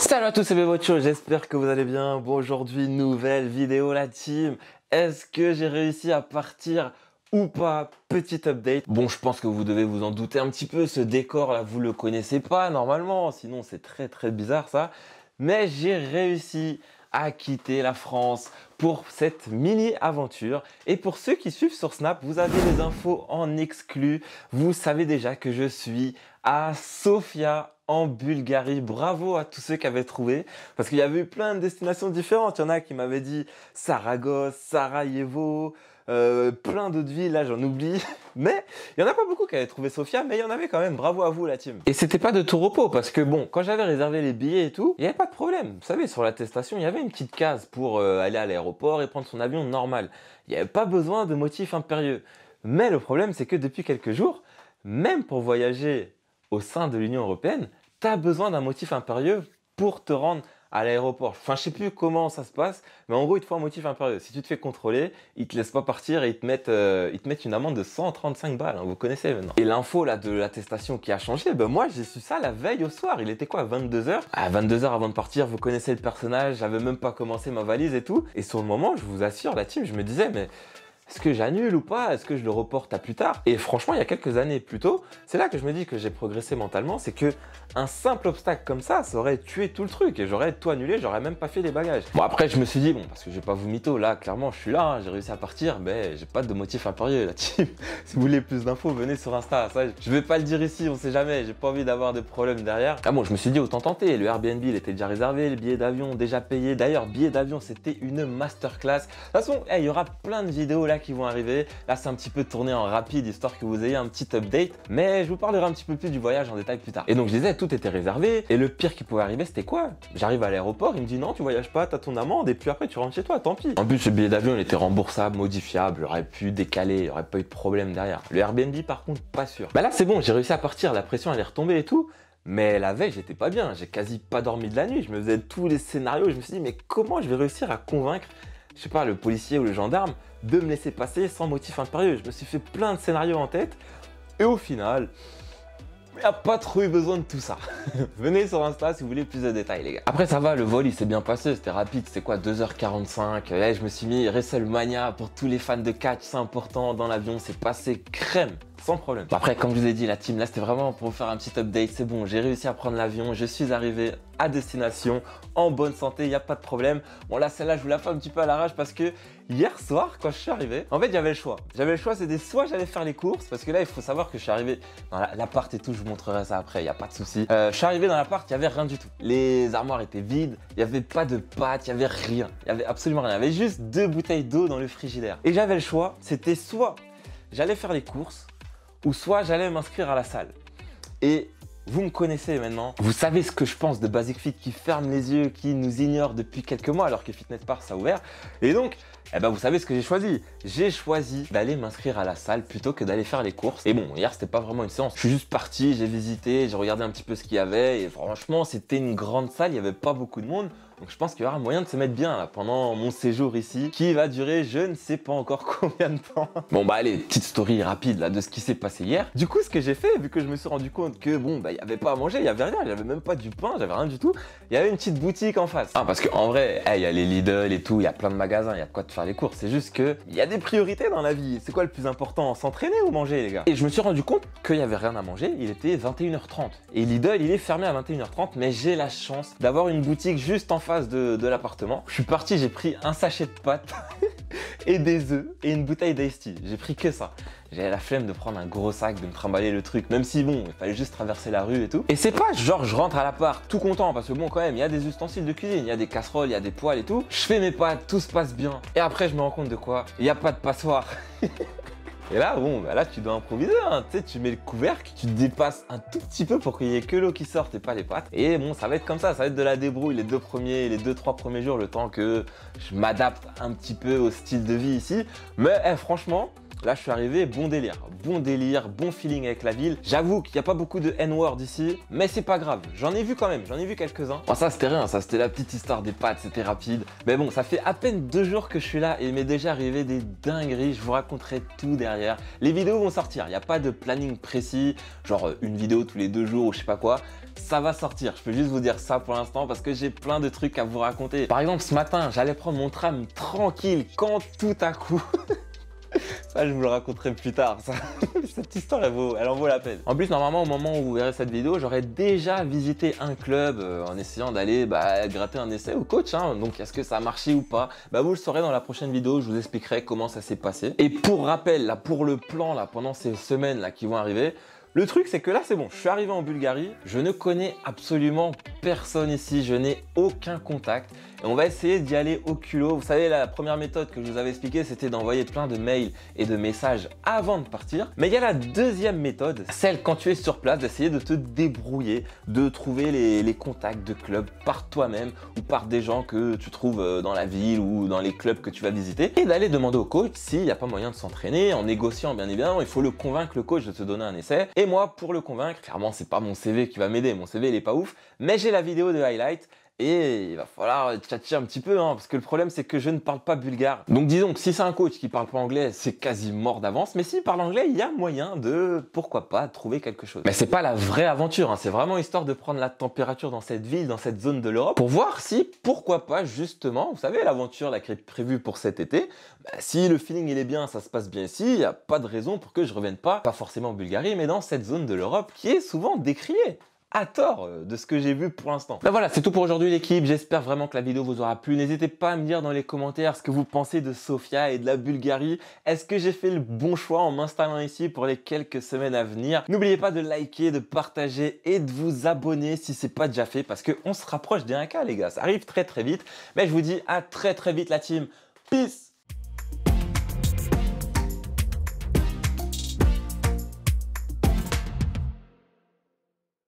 Salut à tous, c'est Bebocho, j'espère que vous allez bien. Bon, aujourd'hui, nouvelle vidéo la team. Est-ce que j'ai réussi à partir ou pas? Petit update. Bon, je pense que vous devez vous en douter un petit peu, ce décor là, vous le connaissez pas normalement, sinon c'est très bizarre ça. Mais j'ai réussi à quitter la France pour cette mini-aventure. Et pour ceux qui suivent sur Snap, vous avez les infos en exclu. Vous savez déjà que je suis à Sofia en Bulgarie. Bravo à tous ceux qui avaient trouvé, parce qu'il y avait eu plein de destinations différentes. Il y en a qui m'avaient dit Saragosse, Sarajevo, plein d'autres villes, là j'en oublie. Mais il y en a pas beaucoup qui avaient trouvé Sofia, mais il y en avait quand même. Bravo à vous la team. Et c'était pas de tout repos, parce que bon, quand j'avais réservé les billets et tout, il n'y avait pas de problème. Vous savez, sur l'attestation, il y avait une petite case pour aller à l'aéroport et prendre son avion normal. Il n'y avait pas besoin de motifs impérieux. Mais le problème, c'est que depuis quelques jours, même pour voyager au sein de l'Union européenne, tu as besoin d'un motif impérieux pour te rendre à l'aéroport. Enfin, je sais plus comment ça se passe, mais en gros, il te faut un motif impérieux. Si tu te fais contrôler, ils te laissent pas partir et ils te mettent une amende de 135 balles. Hein, vous connaissez maintenant. Et l'info là de l'attestation qui a changé, ben moi j'ai su ça la veille au soir. Il était quoi, 22h? À 22h avant de partir, vous connaissez le personnage, j'avais même pas commencé ma valise et tout. Et sur le moment, je vous assure, la team, je me disais, mais est-ce que j'annule ou pas? Est-ce que je le reporte à plus tard? Et franchement, il y a quelques années plus tôt, c'est là que je me dis que j'ai progressé mentalement. C'est que un simple obstacle comme ça aurait tué tout le truc et j'aurais tout annulé, j'aurais même pas fait les bagages. Bon, après, je me suis dit, bon, parce que je vais pas vous mytho, là, clairement, je suis là, hein, j'ai réussi à partir, mais j'ai pas de motif impérieux, la team. Si vous voulez plus d'infos, venez sur Insta. Ça, je vais pas le dire ici, on sait jamais, j'ai pas envie d'avoir des problèmes derrière. Ah bon, je me suis dit, autant tenter. Le Airbnb, il était déjà réservé, le billet d'avion déjà payé. D'ailleurs, billet d'avion, c'était une masterclass. De toute façon, il y aura plein de vidéos là qui vont arriver. Là, c'est un petit peu tourné en rapide, histoire que vous ayez un petit update. Mais je vous parlerai un petit peu plus du voyage en détail plus tard. Et donc, je disais, tout était réservé. Et le pire qui pouvait arriver, c'était quoi? J'arrive à l'aéroport, il me dit non, tu voyages pas, t'as ton amende, et puis après, tu rentres chez toi, tant pis. En plus, ce billet d'avion, il était remboursable, modifiable, j'aurais pu décaler, il n'y aurait pas eu de problème derrière. Le Airbnb, par contre, pas sûr. Bah là, c'est bon, j'ai réussi à partir, la pression, elle est retombée et tout. Mais la veille, j'étais pas bien, j'ai quasi pas dormi de la nuit. Je me faisais tous les scénarios, je me suis dit, mais comment je vais réussir à convaincre, je sais pas, le policier ou le gendarme de me laisser passer sans motif impérieux? Je me suis fait plein de scénarios en tête. Et au final, il n'y a pas trop eu besoin de tout ça. Venez sur Insta si vous voulez plus de détails, les gars. Après, ça va, le vol, il s'est bien passé. C'était rapide. C'était quoi, 2h45. Là, je me suis mis WrestleMania pour tous les fans de catch. C'est important dans l'avion. C'est passé crème. Sans problème. Bon, après, comme je vous ai dit, la team, là, c'était vraiment pour vous faire un petit update. C'est bon, j'ai réussi à prendre l'avion. Je suis arrivé à destination en bonne santé. Il n'y a pas de problème. Bon, là, celle-là, je vous la fais un petit peu à l'arrache parce que hier soir, quand je suis arrivé, en fait, il y avait le choix. J'avais le choix, c'était soit j'allais faire les courses, parce que là, il faut savoir que je suis arrivé dans l'appart et tout. Je vous montrerai ça après, il n'y a pas de souci. Je suis arrivé dans l'appart, il n'y avait rien du tout. Les armoires étaient vides. Il n'y avait pas de pâtes, il n'y avait rien. Il n'y avait absolument rien. Il y avait juste 2 bouteilles d'eau dans le frigidaire. Et j'avais le choix. C'était soit j'allais faire les courses, ou soit j'allais m'inscrire à la salle. Et vous me connaissez maintenant, vous savez ce que je pense de Basic Fit qui ferme les yeux, qui nous ignore depuis quelques mois alors que Fitness Park ça a ouvert. Et donc, eh ben vous savez ce que j'ai choisi. J'ai choisi d'aller m'inscrire à la salle plutôt que d'aller faire les courses. Et bon, hier c'était pas vraiment une séance. Je suis juste parti, j'ai visité, j'ai regardé un petit peu ce qu'il y avait. Et franchement, c'était une grande salle, il n'y avait pas beaucoup de monde. Donc je pense qu'il y aura moyen de se mettre bien là, pendant mon séjour ici, qui va durer je ne sais pas encore combien de temps. Bon bah allez, petite story rapide là de ce qui s'est passé hier. Du coup ce que j'ai fait, vu que je me suis rendu compte que bon bah il n'y avait pas à manger, il n'y avait rien, j'avais même pas du pain, j'avais rien du tout. Il y avait une petite boutique en face. Ah parce qu'en vrai, il y a les Lidl et tout, il y a plein de magasins, il y a de quoi te faire les courses. C'est juste que il y a des priorités dans la vie. C'est quoi le plus important, s'entraîner ou manger les gars? Et je me suis rendu compte qu'il n'y avait rien à manger, il était 21h30. Et Lidl il est fermé à 21h30, mais j'ai la chance d'avoir une boutique juste en face de l'appartement. Je suis parti, j'ai pris un sachet de pâtes et des œufs et une bouteille d'Ice Tea. J'ai pris que ça. J'avais la flemme de prendre un gros sac, de me trimballer le truc, même si bon, il fallait juste traverser la rue et tout. Et c'est pas genre je rentre à l'appart tout content parce que bon quand même, il y a des ustensiles de cuisine, il y a des casseroles, il y a des poêles et tout. Je fais mes pâtes, tout se passe bien. Et après je me rends compte de quoi? Il n'y a pas de passoire. Et là, bon, bah là, tu dois improviser, hein. Tu sais, tu mets le couvercle, tu dépasses un tout petit peu pour qu'il y ait que l'eau qui sorte et pas les pâtes. Et bon, ça va être comme ça va être de la débrouille les 2-3 premiers jours, le temps que je m'adapte un petit peu au style de vie ici. Mais franchement, Là, je suis arrivé, bon délire, bon feeling avec la ville. J'avoue qu'il n'y a pas beaucoup de N-word ici, mais c'est pas grave. J'en ai vu quand même, j'en ai vu quelques-uns. Bon, ça, c'était rien, ça, c'était la petite histoire des pâtes, c'était rapide. Mais bon, ça fait à peine 2 jours que je suis là et il m'est déjà arrivé des dingueries. Je vous raconterai tout derrière. Les vidéos vont sortir, il n'y a pas de planning précis, genre une vidéo tous les 2 jours ou je sais pas quoi. Ça va sortir, je peux juste vous dire ça pour l'instant parce que j'ai plein de trucs à vous raconter. Par exemple, ce matin, j'allais prendre mon tram tranquille quand tout à coup... Ça, je vous le raconterai plus tard. Ça. Cette histoire, elle en vaut la peine. En plus, normalement, au moment où vous verrez cette vidéo, j'aurais déjà visité un club en essayant d'aller gratter un essai au coach. Hein. Donc, est-ce que ça a marché ou pas? Vous le saurez dans la prochaine vidéo. Je vous expliquerai comment ça s'est passé. Et pour rappel, là, pour le plan, là, pendant ces semaines là, qui vont arriver, le truc, c'est que là, c'est bon. Je suis arrivé en Bulgarie. Je ne connais absolument personne ici. Je n'ai aucun contact. Et on va essayer d'y aller au culot. Vous savez, la première méthode que je vous avais expliquée, c'était d'envoyer plein de mails et de messages avant de partir. Mais il y a la deuxième méthode, celle quand tu es sur place, d'essayer de te débrouiller, de trouver les contacts de clubs par toi-même ou par des gens que tu trouves dans la ville ou dans les clubs que tu vas visiter et d'aller demander au coach s'il n'y a pas moyen de s'entraîner en négociant, bien évidemment. Il faut le convaincre, le coach, de te donner un essai. Et moi, pour le convaincre, clairement, c'est pas mon CV qui va m'aider. Mon CV, il est pas ouf, mais j'ai la vidéo de highlight. Et il va falloir tchatcher un petit peu, hein, parce que le problème, c'est que je ne parle pas bulgare. Donc disons que si c'est un coach qui parle pas anglais, c'est quasi mort d'avance. Mais s'il parle anglais, il y a moyen de, pourquoi pas, trouver quelque chose. Mais c'est pas la vraie aventure, hein, c'est vraiment histoire de prendre la température dans cette ville, dans cette zone de l'Europe, pour voir si, pourquoi pas, justement, vous savez, l'aventure là, qui est prévue pour cet été, si le feeling il est bien, ça se passe bien ici, il n'y a pas de raison pour que je revienne pas forcément en Bulgarie, mais dans cette zone de l'Europe qui est souvent décriée à tort de ce que j'ai vu pour l'instant. Voilà, c'est tout pour aujourd'hui l'équipe. J'espère vraiment que la vidéo vous aura plu. N'hésitez pas à me dire dans les commentaires ce que vous pensez de Sofia et de la Bulgarie. Est-ce que j'ai fait le bon choix en m'installant ici pour les quelques semaines à venir? N'oubliez pas de liker, de partager et de vous abonner si c'est pas déjà fait parce qu'on se rapproche des 1K les gars. Ça arrive très très vite. Mais je vous dis à très très vite la team. Peace!